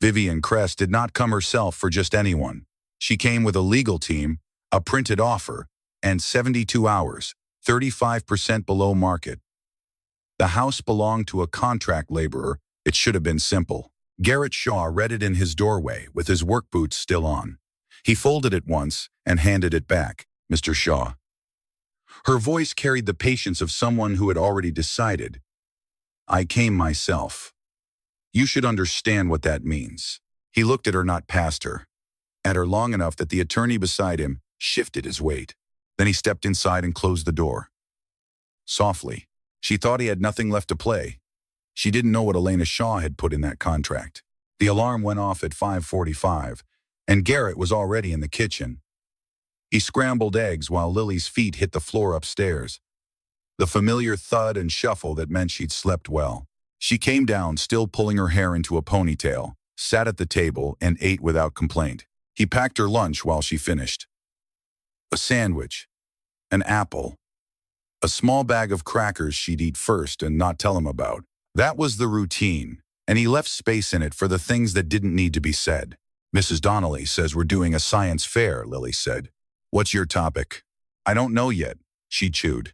Vivian Crest did not come herself for just anyone. She came with a legal team, a printed offer, and 72 hours, 35% below market. The house belonged to a contract laborer. It should have been simple. Garrett Shaw read it in his doorway with his work boots still on. He folded it once and handed it back. Mr. Shaw. Her voice carried the patience of someone who had already decided. I came myself. You should understand what that means. He looked at her, not past her. At her long enough that the attorney beside him shifted his weight. Then he stepped inside and closed the door. Softly. She thought he had nothing left to play. She didn't know what Elena Shaw had put in that contract. The alarm went off at 5:45, and Garrett was already in the kitchen. He scrambled eggs while Lily's feet hit the floor upstairs. The familiar thud and shuffle that meant she'd slept well. She came down, still pulling her hair into a ponytail, sat at the table, and ate without complaint. He packed her lunch while she finished. A sandwich, an apple, a small bag of crackers she'd eat first and not tell him about. That was the routine, and he left space in it for the things that didn't need to be said. Mrs. Donnelly says we're doing a science fair, Lily said. What's your topic? I don't know yet, she chewed.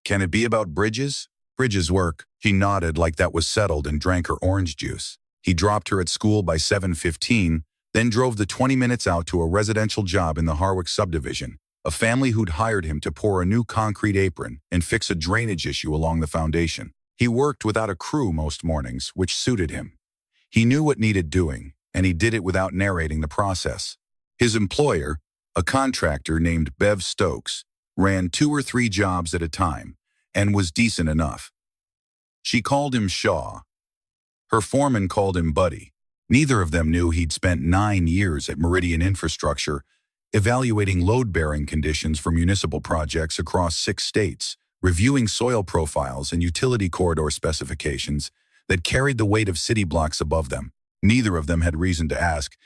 Can it be about Bridges? Bridges' work. He nodded like that was settled and drank her orange juice. He dropped her at school by 7:15, then drove the 20 minutes out to a residential job in the Harwick subdivision, a family who'd hired him to pour a new concrete apron and fix a drainage issue along the foundation. He worked without a crew most mornings, which suited him. He knew what needed doing, and he did it without narrating the process. His employer, a contractor named Bev Stokes, ran 2 or 3 jobs at a time and was decent enough. She called him Shaw. Her foreman called him Buddy. Neither of them knew he'd spent 9 years at Meridian Infrastructure evaluating load-bearing conditions for municipal projects across 6 states, reviewing soil profiles and utility corridor specifications that carried the weight of city blocks above them. Neither of them had reason to ask,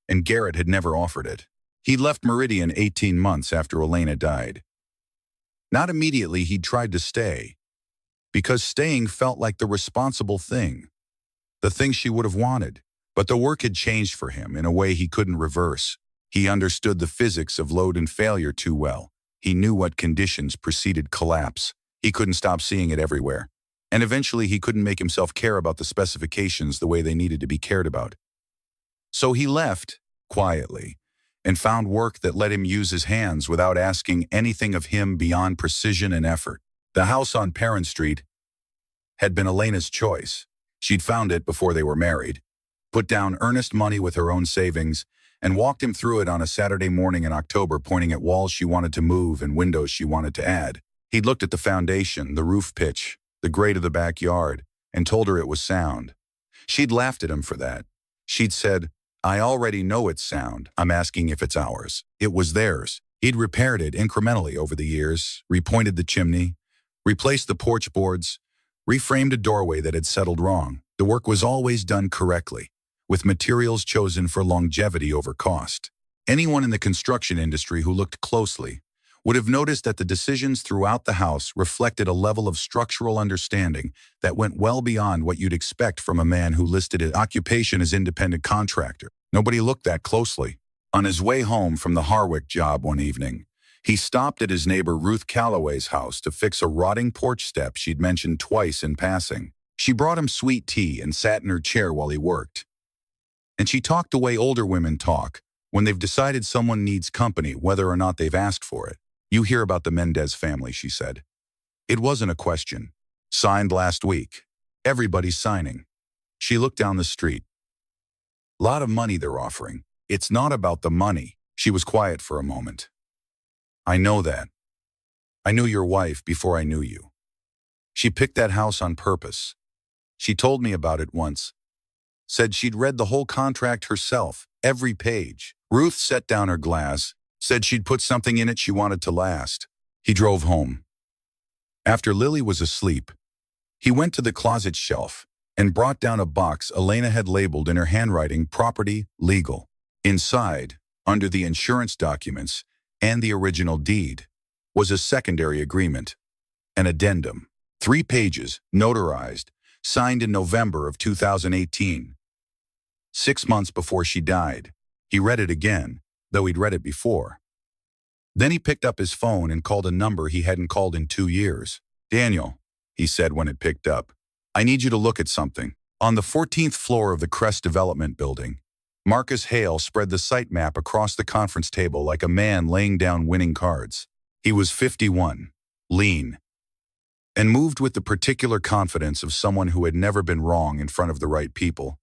and Garrett had never offered it. He'd left Meridian 18 months after Elena died. Not immediately he'd tried to stay, because staying felt like the responsible thing, the thing she would have wanted. But the work had changed for him in a way he couldn't reverse. He understood the physics of load and failure too well. He knew what conditions preceded collapse. He couldn't stop seeing it everywhere. And eventually he couldn't make himself care about the specifications the way they needed to be cared about. So he left, quietly, and found work that let him use his hands without asking anything of him beyond precision and effort. The house on Perrin Street had been Elena's choice. She'd found it before they were married, put down earnest money with her own savings, and walked him through it on a Saturday morning in October, pointing at walls she wanted to move and windows she wanted to add. He'd looked at the foundation, the roof pitch, the grade of the backyard, and told her it was sound. She'd laughed at him for that. She'd said, I already know it's sound. I'm asking if it's ours. It was theirs. He'd repaired it incrementally over the years, repointed the chimney, replaced the porch boards, reframed a doorway that had settled wrong. The work was always done correctly, with materials chosen for longevity over cost. Anyone in the construction industry who looked closely would have noticed that the decisions throughout the house reflected a level of structural understanding that went well beyond what you'd expect from a man who listed his occupation as independent contractor. Nobody looked that closely. On his way home from the Harwick job one evening, he stopped at his neighbor Ruth Calloway's house to fix a rotting porch step she'd mentioned twice in passing. She brought him sweet tea and sat in her chair while he worked. And she talked the way older women talk when they've decided someone needs company, whether or not they've asked for it. You hear about the Mendez family, she said. It wasn't a question. Signed last week. Everybody's signing. She looked down the street. Lot of money they're offering. It's not about the money. She was quiet for a moment. I know that. I knew your wife before I knew you. She picked that house on purpose. She told me about it once. Said she'd read the whole contract herself, every page. Ruth set down her glass, said she'd put something in it she wanted to last. He drove home. After Lily was asleep, he went to the closet shelf and brought down a box Elena had labeled in her handwriting Property Legal. Inside, under the insurance documents and the original deed, was a secondary agreement, an addendum, 3 pages, notarized, signed in November of 2018. 6 months before she died. He read it again, though he'd read it before. Then he picked up his phone and called a number he hadn't called in 2 years. "Daniel," he said when it picked up, "I need you to look at something." On the 14th floor of the Crest Development Building, Marcus Hale spread the site map across the conference table like a man laying down winning cards. He was 51, lean, and moved with the particular confidence of someone who had never been wrong in front of the right people,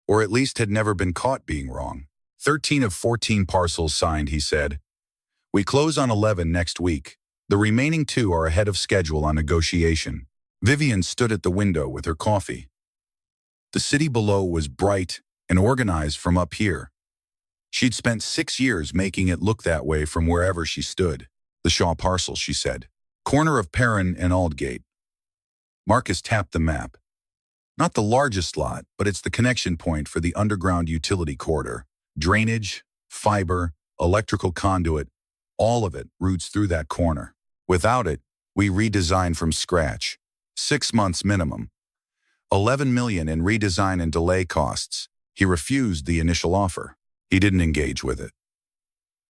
or at least had never been caught being wrong. 13 of 14 parcels signed, he said. "We close on 11 next week. The remaining 2 are ahead of schedule on negotiation." Vivian stood at the window with her coffee. The city below was bright and organized from up here. She'd spent 6 years making it look that way from wherever she stood. "The Shaw parcel," she said. "Corner of Perrin and Aldgate." Marcus tapped the map. "Not the largest lot, but it's the connection point for the underground utility corridor. Drainage, fiber, electrical conduit, all of it routes through that corner. Without it, we redesign from scratch. 6 months minimum. 11 million in redesign and delay costs." He refused the initial offer. He didn't engage with it.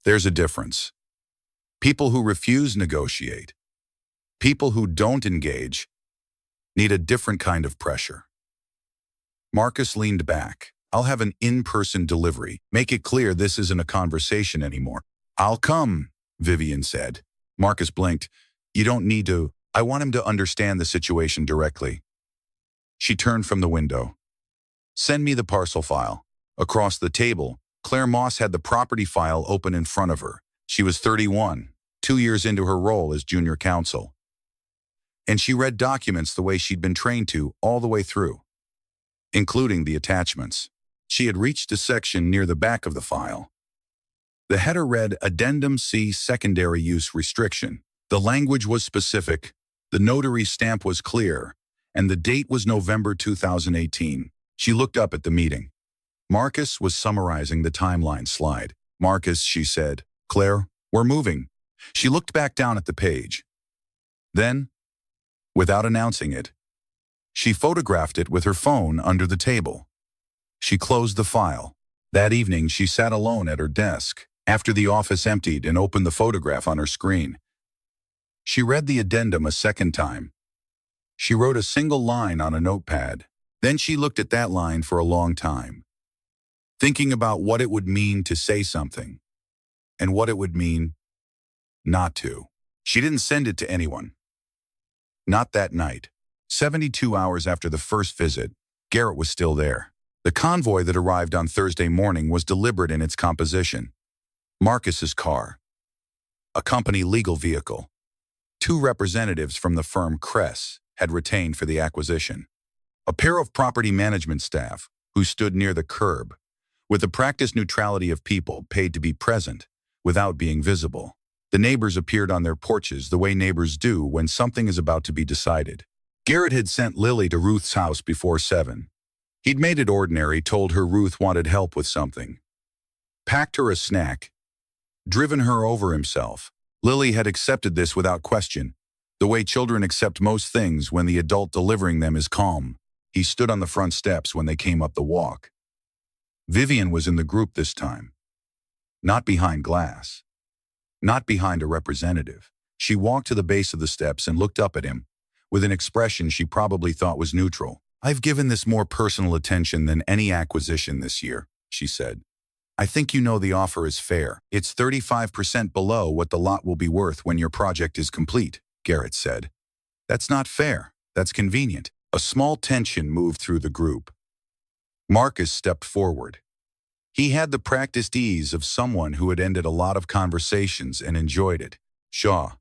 There's a difference. People who refuse negotiate, people who don't engage, need a different kind of pressure. Marcus leaned back. "I'll have an in-person delivery. Make it clear this isn't a conversation anymore." "I'll come," Vivian said. Marcus blinked. "You don't need to. I want him to understand the situation directly." She turned from the window. "Send me the parcel file." Across the table, Claire Moss had the property file open in front of her. She was 31, 2 years into her role as junior counsel. And she read documents the way she'd been trained to all the way through, including the attachments. She had reached a section near the back of the file. The header read Addendum C Secondary Use Restriction. The language was specific, the notary stamp was clear, and the date was November 2018. She looked up at the meeting. Marcus was summarizing the timeline slide. "Marcus," she said. "Claire, we're moving." She looked back down at the page. Then, without announcing it, she photographed it with her phone under the table. She closed the file. That evening, she sat alone at her desk, after the office emptied, and opened the photograph on her screen. She read the addendum a second time. She wrote a single line on a notepad. Then she looked at that line for a long time, thinking about what it would mean to say something, and what it would mean not to. She didn't send it to anyone. Not that night. 72 hours after the first visit, Garrett was still there. The convoy that arrived on Thursday morning was deliberate in its composition. Marcus's car, a company legal vehicle. 2 representatives from the firm Kress had retained for the acquisition. A pair of property management staff who stood near the curb, with the practiced neutrality of people paid to be present without being visible. The neighbors appeared on their porches the way neighbors do when something is about to be decided. Garrett had sent Lily to Ruth's house before 7. He'd made it ordinary, told her Ruth wanted help with something, packed her a snack, driven her over himself. Lily had accepted this without question, the way children accept most things when the adult delivering them is calm. He stood on the front steps when they came up the walk. Vivian was in the group this time. Not behind glass. Not behind a representative. She walked to the base of the steps and looked up at him, with an expression she probably thought was neutral. "I've given this more personal attention than any acquisition this year," she said. "I think you know the offer is fair. It's 35% below what the lot will be worth when your project is complete," Garrett said. "That's not fair. That's convenient." A small tension moved through the group. Marcus stepped forward. He had the practiced ease of someone who had ended a lot of conversations and enjoyed it. "Shaw,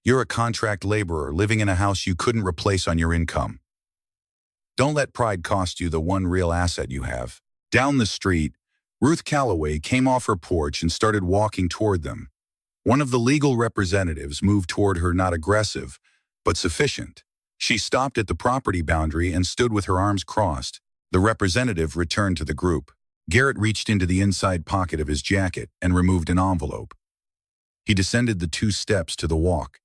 you're a contract laborer living in a house you couldn't replace on your income. Don't let pride cost you the one real asset you have." Down the street, Ruth Calloway came off her porch and started walking toward them. One of the legal representatives moved toward her, not aggressive, but sufficient. She stopped at the property boundary and stood with her arms crossed. The representative returned to the group. Garrett reached into the inside pocket of his jacket and removed an envelope. He descended the 2 steps to the walk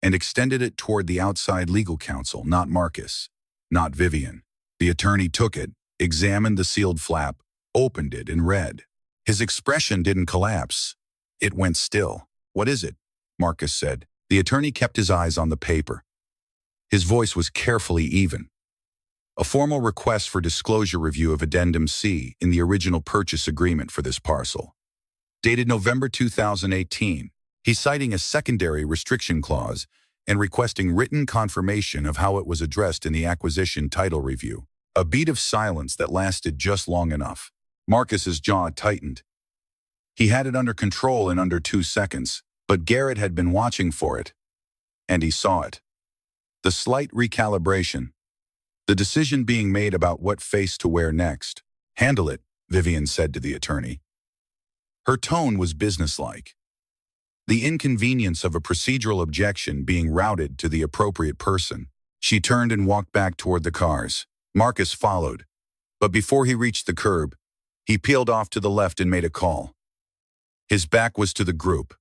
and extended it toward the outside legal counsel, not Marcus, not Vivian. The attorney took it, examined the sealed flap, opened it, and read. His expression didn't collapse. It went still. "What is it?" Marcus said. The attorney kept his eyes on the paper. His voice was carefully even. "A formal request for disclosure review of Addendum C in the original purchase agreement for this parcel. Dated November 2018, he's citing a secondary restriction clause and requesting written confirmation of how it was addressed in the acquisition title review." A beat of silence that lasted just long enough. Marcus's jaw tightened. He had it under control in under 2 seconds, but Garrett had been watching for it, and he saw it. The slight recalibration. The decision being made about what face to wear next. "Handle it," Vivian said to the attorney. Her tone was businesslike. The inconvenience of a procedural objection being routed to the appropriate person. She turned and walked back toward the cars. Marcus followed, but before he reached the curb, he peeled off to the left and made a call. His back was to the group.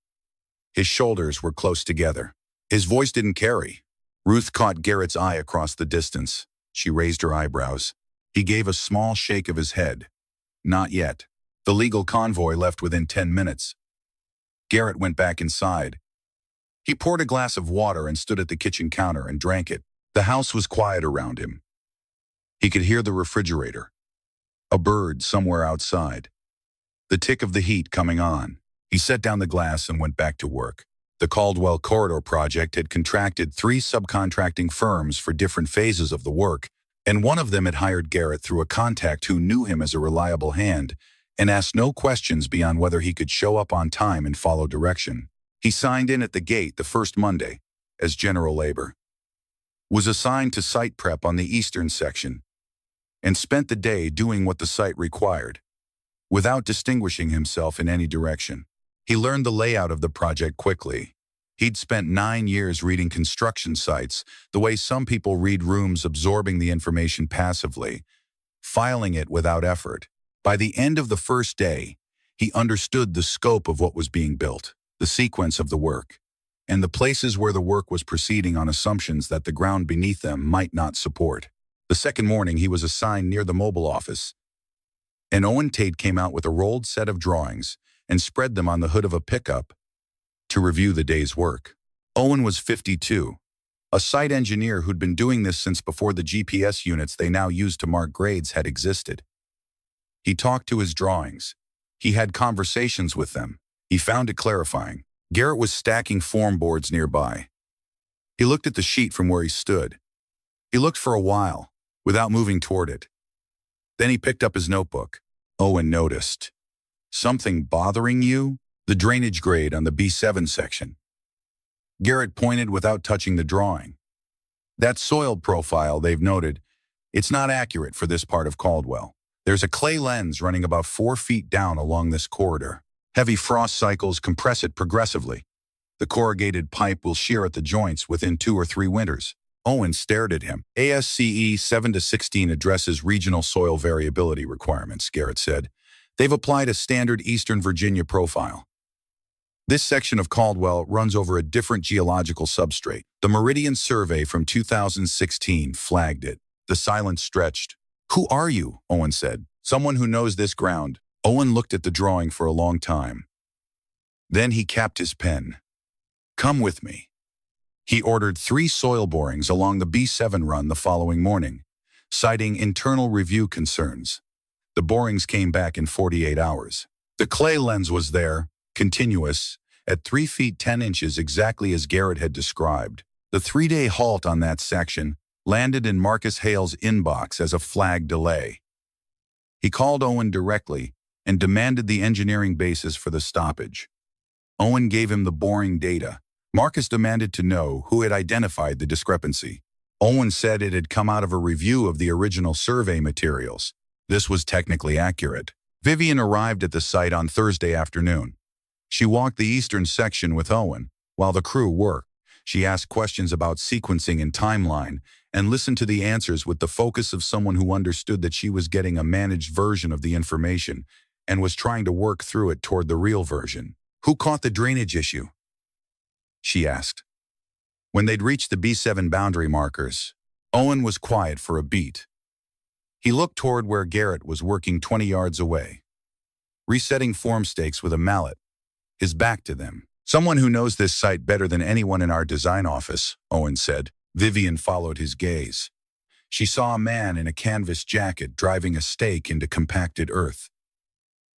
His shoulders were close together. His voice didn't carry. Ruth caught Garrett's eye across the distance. She raised her eyebrows. He gave a small shake of his head. "Not yet." The legal convoy left within 10 minutes. Garrett went back inside. He poured a glass of water and stood at the kitchen counter and drank it. The house was quiet around him. He could hear the refrigerator. A bird somewhere outside. The tick of the heat coming on. He set down the glass and went back to work. The Caldwell Corridor project had contracted 3 subcontracting firms for different phases of the work, and one of them had hired Garrett through a contact who knew him as a reliable hand and asked no questions beyond whether he could show up on time and follow direction. He signed in at the gate the first Monday as general labor, was assigned to site prep on the eastern section, and spent the day doing what the site required, without distinguishing himself in any direction. He learned the layout of the project quickly. He'd spent 9 years reading construction sites, the way some people read rooms, absorbing the information passively, filing it without effort. By the end of the first day, he understood the scope of what was being built, the sequence of the work, and the places where the work was proceeding on assumptions that the ground beneath them might not support. The second morning, he was assigned near the mobile office, and Owen Tate came out with a rolled set of drawings and spread them on the hood of a pickup to review the day's work. Owen was 52, a site engineer who'd been doing this since before the GPS units they now use to mark grades had existed. He talked to his drawings. He had conversations with them. He found it clarifying. Garrett was stacking form boards nearby. He looked at the sheet from where he stood. He looked for a while, without moving toward it. Then he picked up his notebook. Owen noticed. "Something bothering you?" "The drainage grade on the B7 section." Garrett pointed without touching the drawing. "That soil profile they've noted, it's not accurate for this part of Caldwell. There's a clay lens running about 4 feet down along this corridor. Heavy frost cycles compress it progressively. The corrugated pipe will shear at the joints within 2 or 3 winters." Owen stared at him. "ASCE 7-16 addresses regional soil variability requirements," Garrett said. "They've applied a standard Eastern Virginia profile. This section of Caldwell runs over a different geological substrate. The Meridian Survey from 2016 flagged it." The silence stretched. "Who are you?" Owen said. "Someone who knows this ground." Owen looked at the drawing for a long time. Then he capped his pen. "Come with me." He ordered 3 soil borings along the B7 run the following morning, citing internal review concerns. The borings came back in 48 hours. The clay lens was there, continuous, at 3 feet 10 inches exactly as Garrett had described. The 3-day halt on that section landed in Marcus Hale's inbox as a flag delay. He called Owen directly and demanded the engineering basis for the stoppage. Owen gave him the boring data. Marcus demanded to know who had identified the discrepancy. Owen said it had come out of a review of the original survey materials. This was technically accurate. Vivian arrived at the site on Thursday afternoon. She walked the eastern section with Owen while the crew worked. She asked questions about sequencing and timeline and listened to the answers with the focus of someone who understood that she was getting a managed version of the information and was trying to work through it toward the real version. "Who caught the drainage issue?" she asked. When they'd reached the B7 boundary markers, Owen was quiet for a beat. He looked toward where Garrett was working 20 yards away, resetting form stakes with a mallet, his back to them. "Someone who knows this site better than anyone in our design office," Owen said. Vivian followed his gaze. She saw a man in a canvas jacket driving a stake into compacted earth.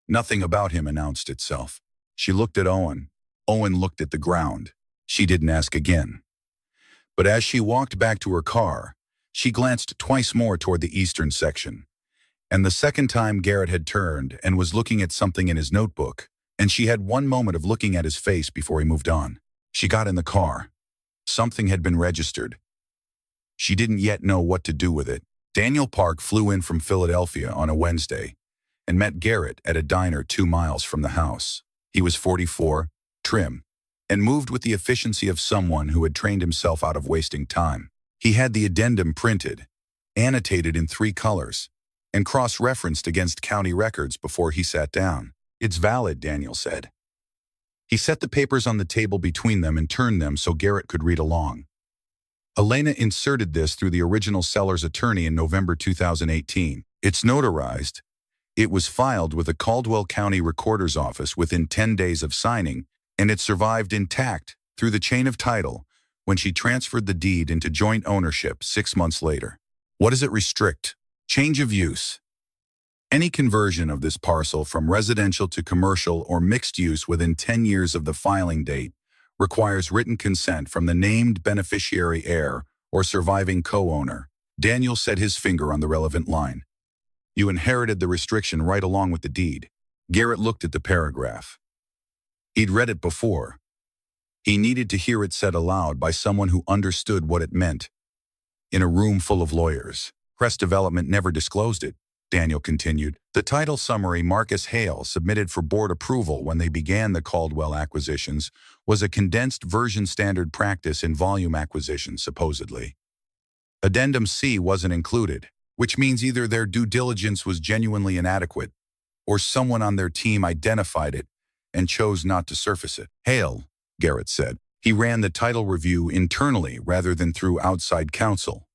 Nothing about him announced itself. She looked at Owen. Owen looked at the ground. She didn't ask again. But as she walked back to her car, she glanced twice more toward the eastern section. And the second time Garrett had turned and was looking at something in his notebook, and she had one moment of looking at his face before he moved on. She got in the car. Something had been registered. She didn't yet know what to do with it. Daniel Park flew in from Philadelphia on a Wednesday and met Garrett at a diner 2 miles from the house. He was 44, trim, and moved with the efficiency of someone who had trained himself out of wasting time. He had the addendum printed, annotated in 3 colors, and cross-referenced against county records before he sat down. "It's valid," Daniel said. He set the papers on the table between them and turned them so Garrett could read along. Elena inserted this through the original seller's attorney in November 2018. "It's notarized. It was filed with the Caldwell County Recorder's Office within 10 days of signing, and it survived intact through the chain of title when she transferred the deed into joint ownership 6 months later." What does it restrict? Change of use. Any conversion of this parcel from residential to commercial or mixed use within 10 years of the filing date requires written consent from the named beneficiary heir or surviving co-owner. Daniel set his finger on the relevant line. "You inherited the restriction right along with the deed." Garrett looked at the paragraph. He'd read it before. He needed to hear it said aloud by someone who understood what it meant. In a room full of lawyers. "Crest Development never disclosed it," Daniel continued. "The title summary Marcus Hale submitted for board approval when they began the Caldwell acquisitions was a condensed version standard practice in volume acquisitions, supposedly. Addendum C wasn't included, which means either their due diligence was genuinely inadequate, or someone on their team identified it and chose not to surface it." "Hale," Garrett said. "He ran the title review internally rather than through outside counsel.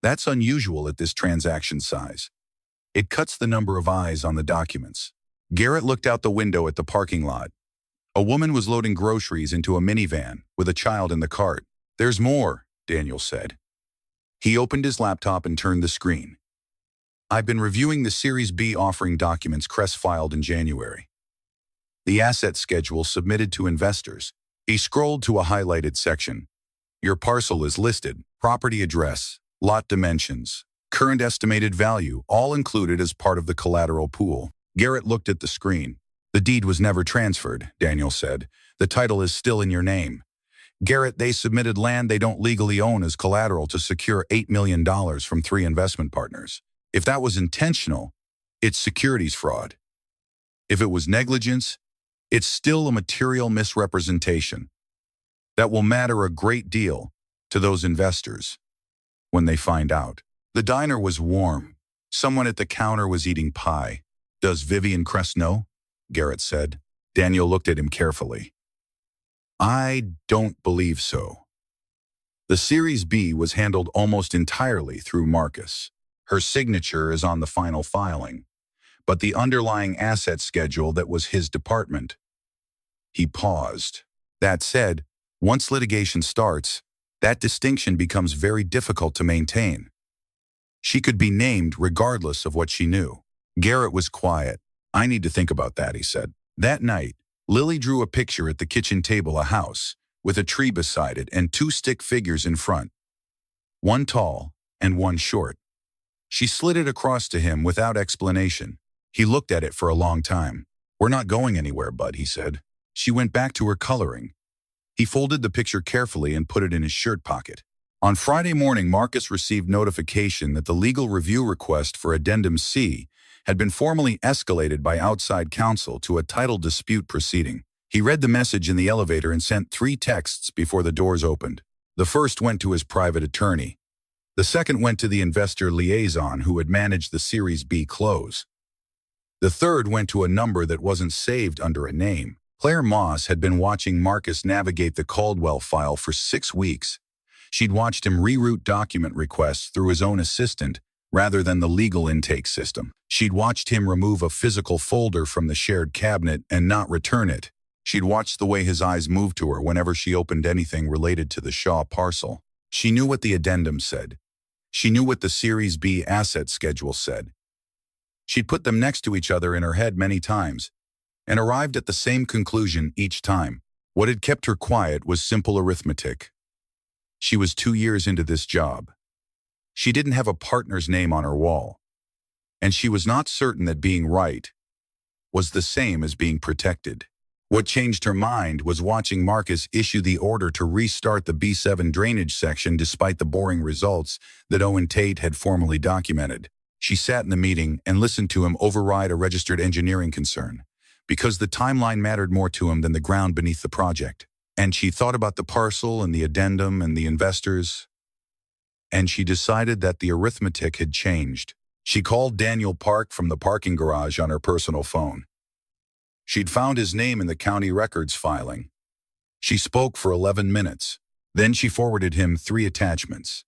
That's unusual at this transaction size. It cuts the number of eyes on the documents." Garrett looked out the window at the parking lot. A woman was loading groceries into a minivan with a child in the cart. "There's more," Daniel said. He opened his laptop and turned the screen. "I've been reviewing the Series B offering documents Crest filed in January. The asset schedule submitted to investors." He scrolled to a highlighted section. "Your parcel is listed, property address, lot dimensions, current estimated value, all included as part of the collateral pool." Garrett looked at the screen. "The deed was never transferred," Daniel said. "The title is still in your name." "Garrett, they submitted land they don't legally own as collateral to secure $8 million from 3 investment partners. If that was intentional, it's securities fraud. If it was negligence, it's still a material misrepresentation that will matter a great deal to those investors when they find out." The diner was warm. Someone at the counter was eating pie. "Does Vivian Crest know?" Garrett said. Daniel looked at him carefully. "I don't believe so. The Series B was handled almost entirely through Marcus. Her signature is on the final filing, but the underlying asset schedule that was his department." He paused. "That said, once litigation starts, that distinction becomes very difficult to maintain. She could be named regardless of what she knew." Garrett was quiet. "I need to think about that," he said. That night, Lily drew a picture at the kitchen table, a house, with a tree beside it and 2 stick figures in front. One tall and one short. She slid it across to him without explanation. He looked at it for a long time. "We're not going anywhere, bud," he said. She went back to her coloring. He folded the picture carefully and put it in his shirt pocket. On Friday morning, Marcus received notification that the legal review request for Addendum C had been formally escalated by outside counsel to a title dispute proceeding. He read the message in the elevator and sent 3 texts before the doors opened. The first went to his private attorney. The second went to the investor liaison who had managed the Series B close. The third went to a number that wasn't saved under a name. Claire Moss had been watching Marcus navigate the Caldwell file for 6 weeks. She'd watched him reroute document requests through his own assistant, rather than the legal intake system. She'd watched him remove a physical folder from the shared cabinet and not return it. She'd watched the way his eyes moved to her whenever she opened anything related to the Shaw parcel. She knew what the addendum said. She knew what the Series B asset schedule said. She'd put them next to each other in her head many times and arrived at the same conclusion each time. What had kept her quiet was simple arithmetic. She was 2 years into this job. She didn't have a partner's name on her wall, and she was not certain that being right was the same as being protected. What changed her mind was watching Marcus issue the order to restart the B7 drainage section despite the boring results that Owen Tate had formally documented. She sat in the meeting and listened to him override a registered engineering concern, because the timeline mattered more to him than the ground beneath the project. And she thought about the parcel and the addendum and the investors, and she decided that the arithmetic had changed. She called Daniel Park from the parking garage on her personal phone. She'd found his name in the county records filing. She spoke for 11 minutes. Then she forwarded him 3 attachments.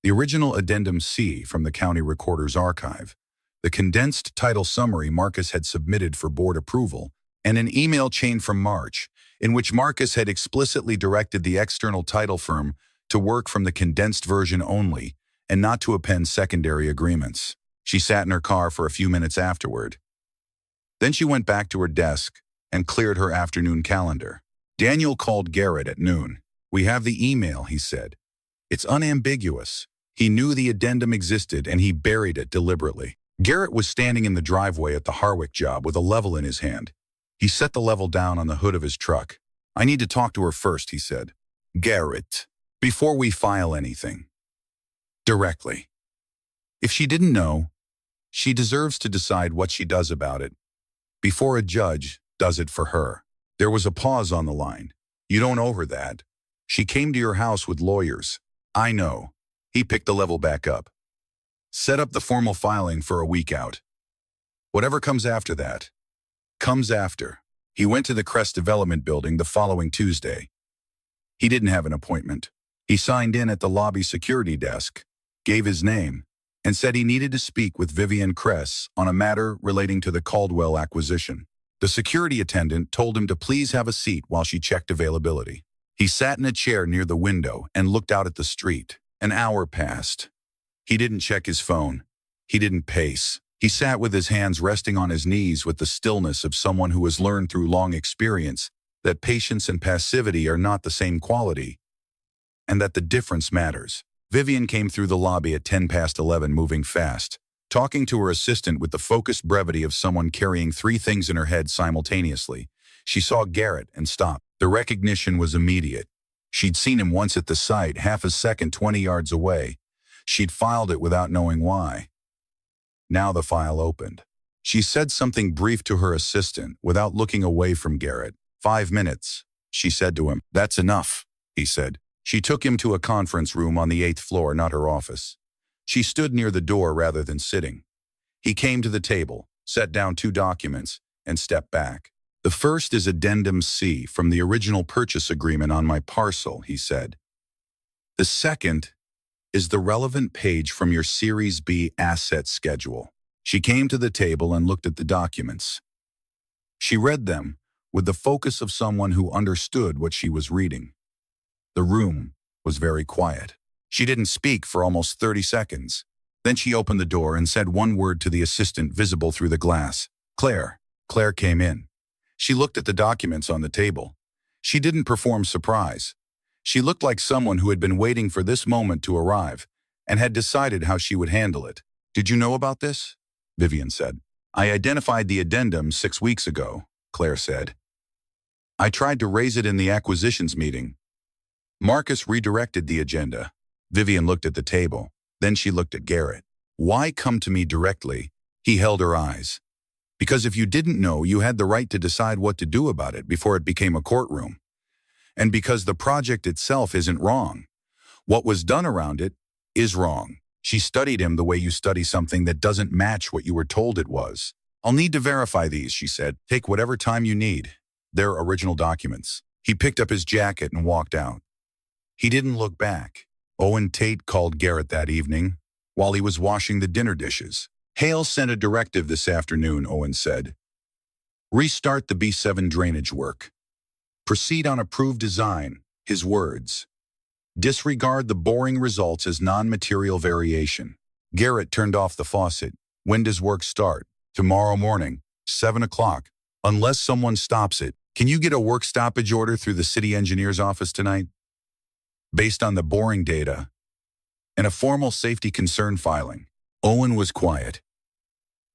The original Addendum C from the county recorder's archive, the condensed title summary Marcus had submitted for board approval, and an email chain from March, in which Marcus had explicitly directed the external title firm to work from the condensed version only and not to append secondary agreements. She sat in her car for a few minutes afterward. Then she went back to her desk and cleared her afternoon calendar. Daniel called Garrett at noon. "We have the email," he said. "It's unambiguous." He knew the addendum existed and he buried it deliberately. Garrett was standing in the driveway at the Harwick job with a level in his hand. He set the level down on the hood of his truck. "I need to talk to her first," he said. "Garrett, before we file anything. Directly. If she didn't know, she deserves to decide what she does about it, before a judge does it for her." There was a pause on the line. "You don't owe her that. She came to your house with lawyers." "I know." He picked the level back up. "Set up the formal filing for a week out. Whatever comes after that, comes after." He went to the Crest Development Building the following Tuesday. He didn't have an appointment. He signed in at the lobby security desk, gave his name, and said he needed to speak with Vivian Kress on a matter relating to the Caldwell acquisition. The security attendant told him to please have a seat while she checked availability. He sat in a chair near the window and looked out at the street. An hour passed. He didn't check his phone. He didn't pace. He sat with his hands resting on his knees with the stillness of someone who has learned through long experience that patience and passivity are not the same quality, and that the difference matters. Vivian came through the lobby at 11:10, moving fast, talking to her assistant with the focused brevity of someone carrying 3 things in her head simultaneously. She saw Garrett and stopped. The recognition was immediate. She'd seen him once at the site, half a second 20 yards away. She'd filed it without knowing why. Now the file opened. She said something brief to her assistant without looking away from Garrett. 5 minutes, she said to him. "That's enough," he said. She took him to a conference room on the 8th floor, not her office. She stood near the door rather than sitting. He came to the table, set down 2 documents, and stepped back. "The first is Addendum C from the original purchase agreement on my parcel," he said. "The second is the relevant page from your Series B asset schedule." She came to the table and looked at the documents. She read them with the focus of someone who understood what she was reading. The room was very quiet. She didn't speak for almost 30 seconds. Then she opened the door and said one word to the assistant visible through the glass. "Claire." Claire came in. She looked at the documents on the table. She didn't perform surprise. She looked like someone who had been waiting for this moment to arrive and had decided how she would handle it. "Did you know about this?" Vivian said. "I identified the addendum 6 weeks ago," Claire said. "I tried to raise it in the acquisitions meeting." Marcus redirected the agenda. Vivian looked at the table. Then she looked at Garrett. "Why come to me directly?" He held her eyes. "Because if you didn't know, you had the right to decide what to do about it before it became a courtroom. And because the project itself isn't wrong. What was done around it is wrong." She studied him the way you study something that doesn't match what you were told it was. "I'll need to verify these," she said. "Take whatever time you need. They're original documents." He picked up his jacket and walked out. He didn't look back. Owen Tate called Garrett that evening. while he was washing the dinner dishes. Hale sent a directive this afternoon, Owen said. Restart the B7 drainage work. Proceed on approved design, his words. Disregard the boring results as non-material variation. Garrett turned off the faucet. When does work start? Tomorrow morning, 7 o'clock. Unless someone stops it, can you get a work stoppage order through the city engineer's office tonight? Based on the boring data and a formal safety concern filing. Owen was quiet.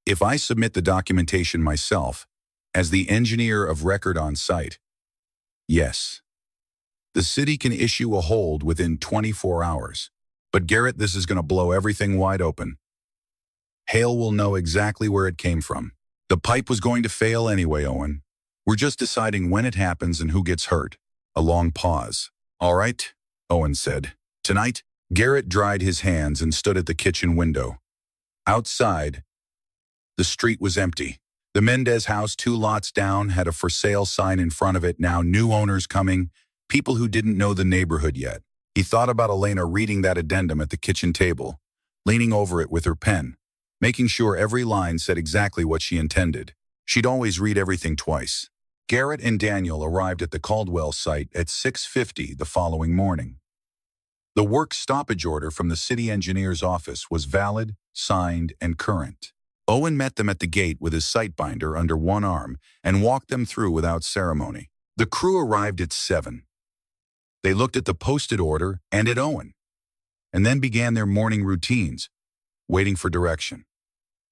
If I submit the documentation myself, as the engineer of record on site, yes. The city can issue a hold within 24 hours. But Garrett, this is going to blow everything wide open. Hale will know exactly where it came from. The pipe was going to fail anyway, Owen. We're just deciding when it happens and who gets hurt. A long pause. All right, Owen said. Tonight, Garrett dried his hands and stood at the kitchen window. Outside, the street was empty. The Mendez house 2 lots down had a for sale sign in front of it. Now new owners coming, people who didn't know the neighborhood yet. He thought about Elena reading that addendum at the kitchen table, leaning over it with her pen, making sure every line said exactly what she intended. She'd always read everything twice. Garrett and Daniel arrived at the Caldwell site at 6:50 the following morning. The work stoppage order from the city engineer's office was valid, signed, and current. Owen met them at the gate with his sight binder under one arm and walked them through without ceremony. The crew arrived at 7. They looked at the posted order and at Owen, and then began their morning routines, waiting for direction.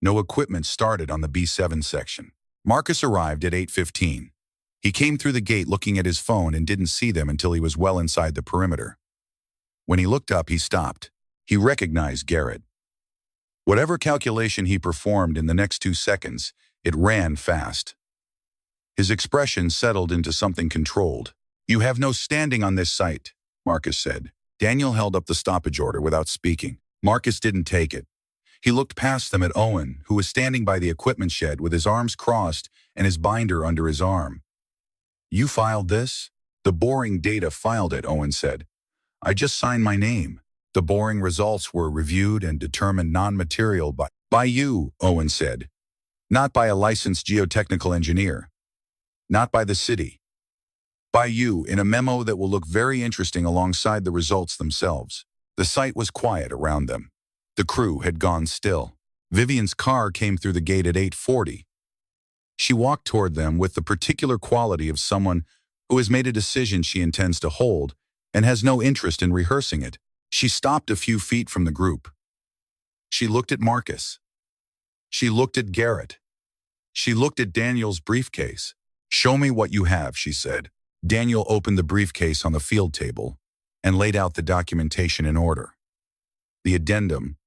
No equipment started on the B7 section. Marcus arrived at 8:15. He came through the gate looking at his phone and didn't see them until he was well inside the perimeter. When he looked up, he stopped. He recognized Garrett. Whatever calculation he performed in the next 2 seconds, it ran fast. His expression settled into something controlled. You have no standing on this site, Marcus said. Daniel held up the stoppage order without speaking. Marcus didn't take it. He looked past them at Owen, who was standing by the equipment shed with his arms crossed and his binder under his arm. You filed this? The boring data filed it, Owen said. I just signed my name. The boring results were reviewed and determined non-material by you, Owen said. Not by a licensed geotechnical engineer. Not by the city. By you in a memo that will look very interesting alongside the results themselves. The site was quiet around them. The crew had gone still. Vivian's car came through the gate at 8:40. She walked toward them with the particular quality of someone who has made a decision she intends to hold and has no interest in rehearsing it. She stopped a few feet from the group. She looked at Marcus. She looked at Garrett. She looked at Daniel's briefcase. Show me what you have, she said. Daniel opened the briefcase on the field table and laid out the documentation in order. The addendum,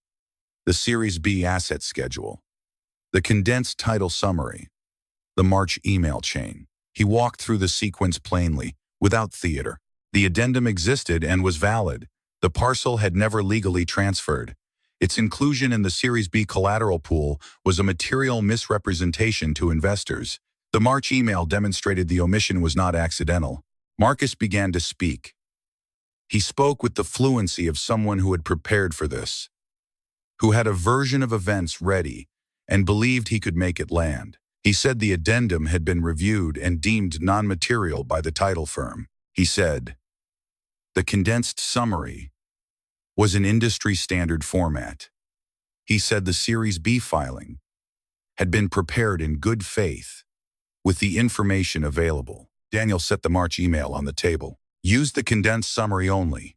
the Series B asset schedule, the condensed title summary, the March email chain. He walked through the sequence plainly, without theater. The addendum existed and was valid. The parcel had never legally transferred. Its inclusion in the Series B collateral pool was a material misrepresentation to investors. The March email demonstrated the omission was not accidental. Marcus began to speak. He spoke with the fluency of someone who had prepared for this, who had a version of events ready and believed he could make it land. He said the addendum had been reviewed and deemed non-material by the title firm. He said, the condensed summary was an industry-standard format. He said the Series B filing had been prepared in good faith with the information available. Daniel set the March email on the table. Use the condensed summary only.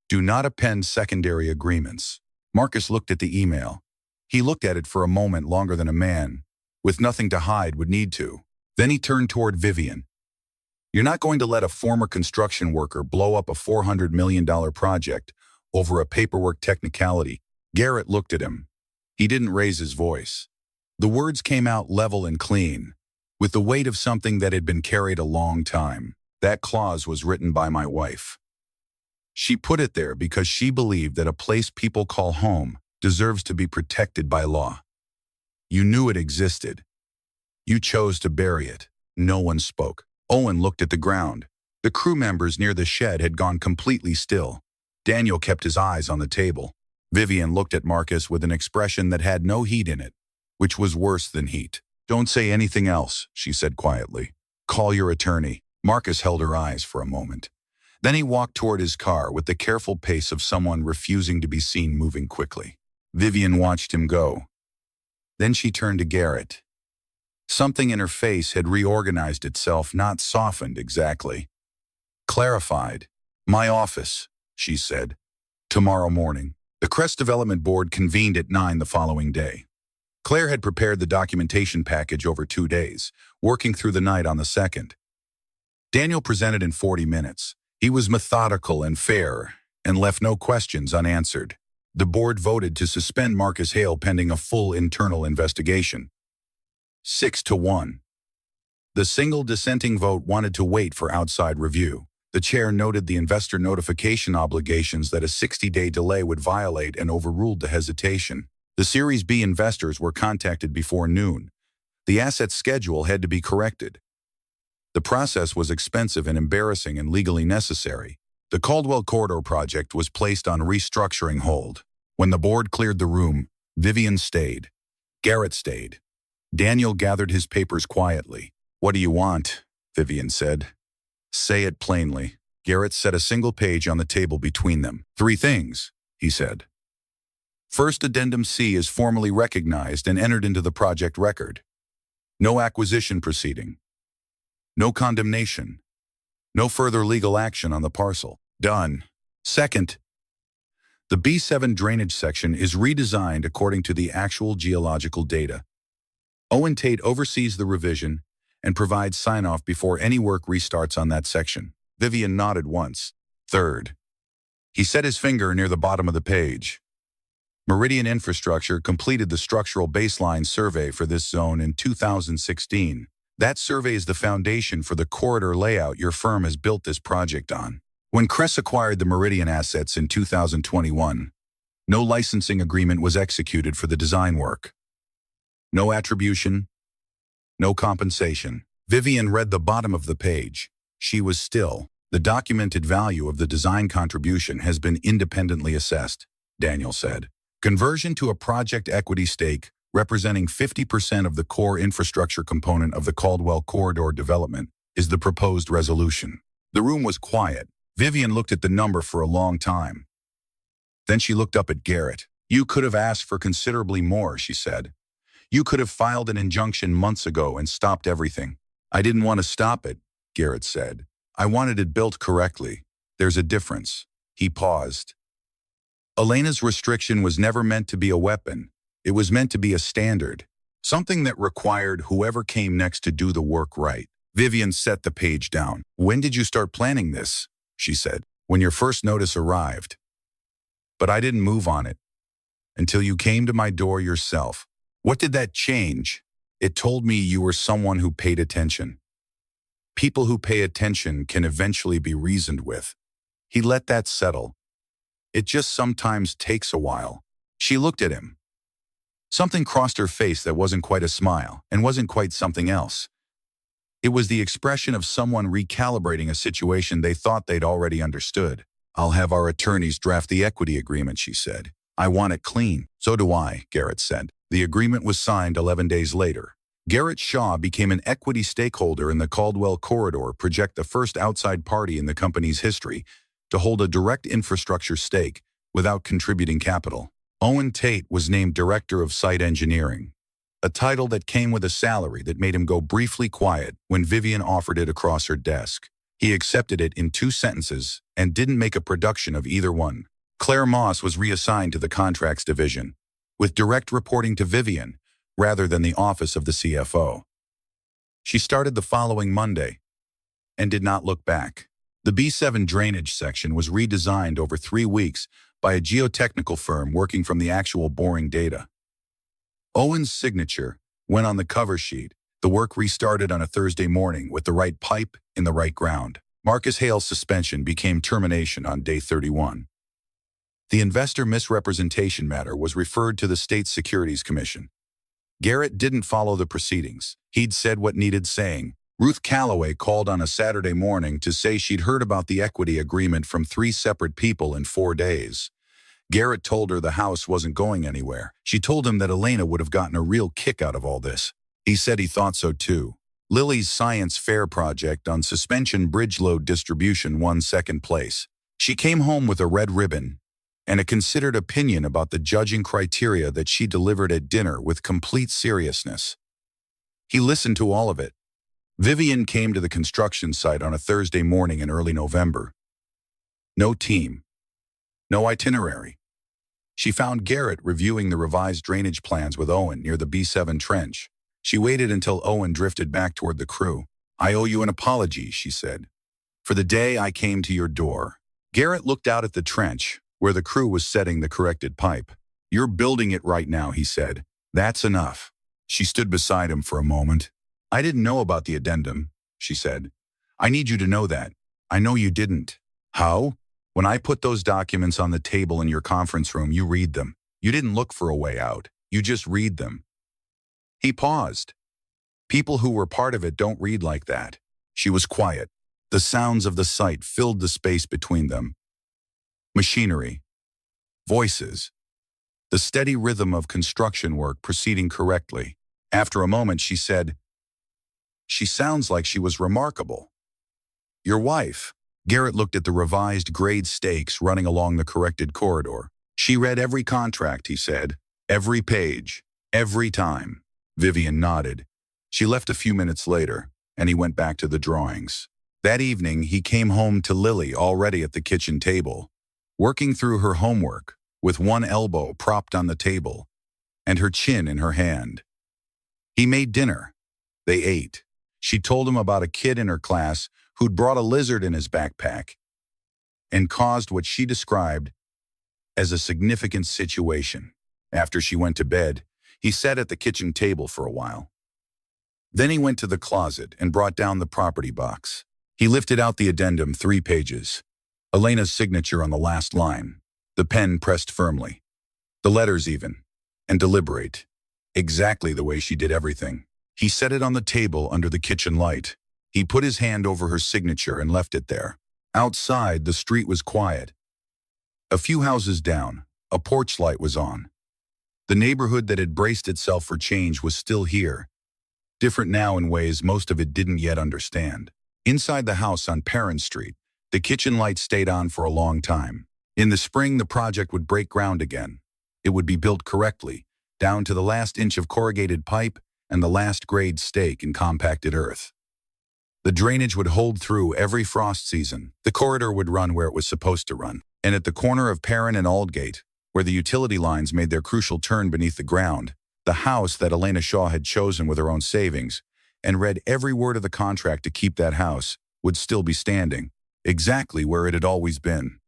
Do not append secondary agreements. Marcus looked at the email. He looked at it for a moment longer than a man, with nothing to hide, would need to. Then he turned toward Vivian. You're not going to let a former construction worker blow up a $400 million project over a paperwork technicality. Garrett looked at him. He didn't raise his voice. The words came out level and clean, with the weight of something that had been carried a long time. That clause was written by my wife. She put it there because she believed that a place people call home deserves to be protected by law. You knew it existed. You chose to bury it. No one spoke. Owen looked at the ground. The crew members near the shed had gone completely still. Daniel kept his eyes on the table. Vivian looked at Marcus with an expression that had no heat in it, which was worse than heat. "Don't say anything else," she said quietly. "Call your attorney." Marcus held her eyes for a moment. Then he walked toward his car with the careful pace of someone refusing to be seen moving quickly. Vivian watched him go. Then she turned to Garrett. Something in her face had reorganized itself, not softened exactly. Clarified. "My office," she said. "Tomorrow morning." The Crest Development Board convened at 9 the following day. Claire had prepared the documentation package over 2 days, working through the night on the 2nd. Daniel presented in 40 minutes. He was methodical and fair, and left no questions unanswered. The board voted to suspend Marcus Hale pending a full internal investigation. 6-1. The single dissenting vote wanted to wait for outside review. The chair noted the investor notification obligations that a 60-day delay would violate and overruled the hesitation. The Series B investors were contacted before noon. The asset schedule had to be corrected. The process was expensive and embarrassing and legally necessary. The Caldwell Corridor project was placed on restructuring hold. When the board cleared the room, Vivian stayed. Garrett stayed. Daniel gathered his papers quietly. "What do you want?" Vivian said. "Say it plainly." Garrett set a single page on the table between them. "3 things," he said. "First, Addendum C is formally recognized and entered into the project record. No acquisition proceeding. No condemnation. No further legal action on the parcel. Done. Second, the B7 drainage section is redesigned according to the actual geological data. Owen Tate oversees the revision and provides sign-off before any work restarts on that section." Vivian nodded once. "Third," he set his finger near the bottom of the page. "Meridian Infrastructure completed the structural baseline survey for this zone in 2016. That survey is the foundation for the corridor layout your firm has built this project on. When Crest acquired the Meridian assets in 2021, no licensing agreement was executed for the design work. No attribution, no compensation." Vivian read the bottom of the page. She was still. "The documented value of the design contribution has been independently assessed," Daniel said. "Conversion to a project equity stake representing 50% of the core infrastructure component of the Caldwell Corridor development is the proposed resolution." The room was quiet. Vivian looked at the number for a long time. Then she looked up at Garrett. "You could have asked for considerably more," she said. "You could have filed an injunction months ago and stopped everything." "I didn't want to stop it," Garrett said. "I wanted it built correctly. There's a difference." He paused. "Elena's restriction was never meant to be a weapon. It was meant to be a standard, something that required whoever came next to do the work right." Vivian set the page down. "When did you start planning this?" she said. "When your first notice arrived. But I didn't move on it until you came to my door yourself. What did that change? It told me you were someone who paid attention. People who pay attention can eventually be reasoned with." He let that settle. "It just sometimes takes a while." She looked at him. Something crossed her face that wasn't quite a smile and wasn't quite something else. It was the expression of someone recalibrating a situation they thought they'd already understood. "I'll have our attorneys draft the equity agreement," she said. "I want it clean." "So do I," Garrett said. The agreement was signed 11 days later. Garrett Shaw became an equity stakeholder in the Caldwell Corridor project, the first outside party in the company's history to hold a direct infrastructure stake without contributing capital. Owen Tate was named Director of Site Engineering, a title that came with a salary that made him go briefly quiet when Vivian offered it across her desk. He accepted it in 2 sentences and didn't make a production of either one. Claire Moss was reassigned to the Contracts Division, with direct reporting to Vivian rather than the office of the CFO. She started the following Monday and did not look back. The B7 drainage section was redesigned over 3 weeks by a geotechnical firm working from the actual boring data. Owen's signature went on the cover sheet. The work restarted on a Thursday morning with the right pipe in the right ground. Marcus Hale's suspension became termination on day 31. The investor misrepresentation matter was referred to the State Securities Commission. Garrett didn't follow the proceedings. He'd said what needed saying. Ruth Calloway called on a Saturday morning to say she'd heard about the equity agreement from 3 separate people in 4 days. Garrett told her the house wasn't going anywhere. She told him that Elena would have gotten a real kick out of all this. He said he thought so too. Lily's science fair project on suspension bridge load distribution won second place. She came home with a red ribbon and a considered opinion about the judging criteria that she delivered at dinner with complete seriousness. He listened to all of it. Vivian came to the construction site on a Thursday morning in early November. No team. No itinerary. She found Garrett reviewing the revised drainage plans with Owen near the B7 trench. She waited until Owen drifted back toward the crew. "I owe you an apology," she said, "for the day I came to your door." Garrett looked out at the trench, where the crew was setting the corrected pipe. "You're building it right now," he said. "That's enough." She stood beside him for a moment. "I didn't know about the addendum," she said. "I need you to know that. I know you didn't." "How?" "When I put those documents on the table in your conference room, you read them. You didn't look for a way out. You just read them." He paused. "People who were part of it don't read like that." She was quiet. The sounds of the site filled the space between them. Machinery. Voices. The steady rhythm of construction work proceeding correctly. After a moment, she said, "She sounds like she was remarkable." "Your wife." Garrett looked at the revised grade stakes running along the corrected corridor. "She read every contract," he said. "Every page. Every time." Vivian nodded. She left a few minutes later, and he went back to the drawings. That evening, he came home to Lily already at the kitchen table, working through her homework, with one elbow propped on the table and her chin in her hand. He made dinner. They ate. She told him about a kid in her class who'd brought a lizard in his backpack and caused what she described as a significant situation. After she went to bed, he sat at the kitchen table for a while. Then he went to the closet and brought down the property box. He lifted out the addendum, 3 pages. Elena's signature on the last line. The pen pressed firmly. The letters even. And deliberate. Exactly the way she did everything. He set it on the table under the kitchen light. He put his hand over her signature and left it there. Outside, the street was quiet. A few houses down, a porch light was on. The neighborhood that had braced itself for change was still here, different now in ways most of it didn't yet understand. Inside the house on Perrin Street, the kitchen light stayed on for a long time. In the spring, the project would break ground again. It would be built correctly, down to the last inch of corrugated pipe and the last grade stake in compacted earth. The drainage would hold through every frost season. The corridor would run where it was supposed to run. And at the corner of Perrin and Aldgate, where the utility lines made their crucial turn beneath the ground, the house that Elena Shaw had chosen with her own savings and read every word of the contract to keep that house would still be standing, exactly where it had always been.